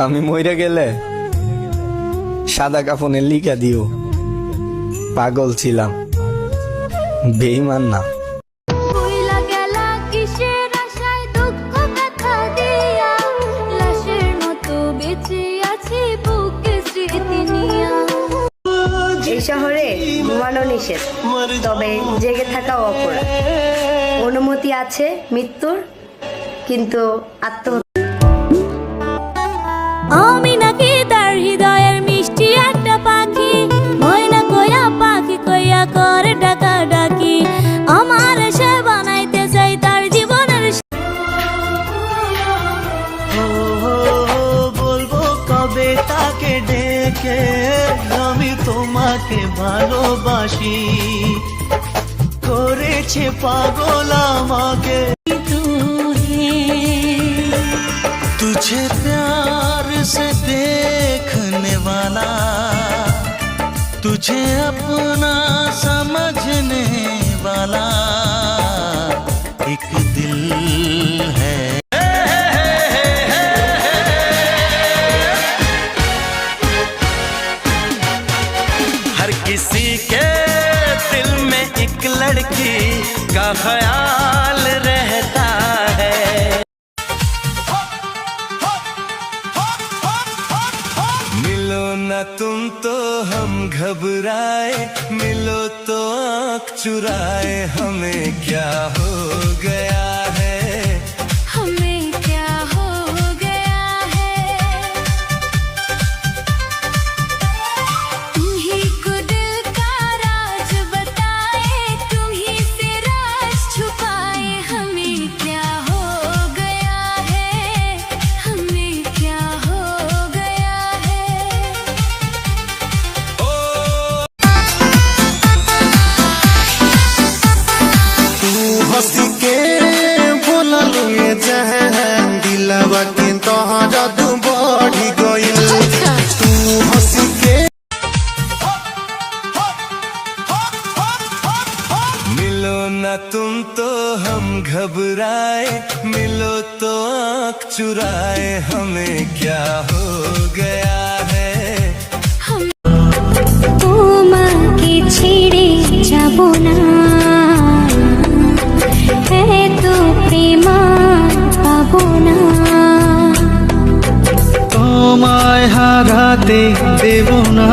আমি মইরা গেলে সাদা কাফনে লিখা দিও পাগল ছিলাম, বেঈমান না। এই শহরে ঘুমানো নিষেধ, তবে জেগে থাকা অপরাধ। অনুমতি আছে মৃত্যুর, কিন্তু আত্মহত্যা। আমি নাকি তার হৃদয়ের মিষ্টি একটা পাখি, ময়না কইয়া পাখি কইয়া করে ডাকা ডাকি। আমার সে বানাইতে চাই তার জীবনের। বলবো কবে তাকে ডেকে আমি তোমাকে ভালোবাসি, করেছে পাগল আমাকে। तुझे प्यार से देखने वाला, तुझे अपना समझने वाला एक दिल है। हर किसी के दिल में एक लड़की का ख्याल रहता है। ना तुम तो हम घबराए, मिलो तो आँख चुराए। हमें क्या हो गया है, हमें क्या हो गया है। तुम ही को दिल का राज बताए, तुम ही से राज छुपाए। हमें क्या हो गया है, हमें क्या हो गया है। हंसी के बोला लुए जहन दिलवा के तोहरा तू बढ़ी गइल। तू हंसी के मिलो ना तुम तो हम घबराए, मिलो तो आँख चुराए। हमें क्या हो गया है, তোমাকে ছেড়ে যাব না, এত প্রেম পাবো না। তোমায় হারাতে দেব না।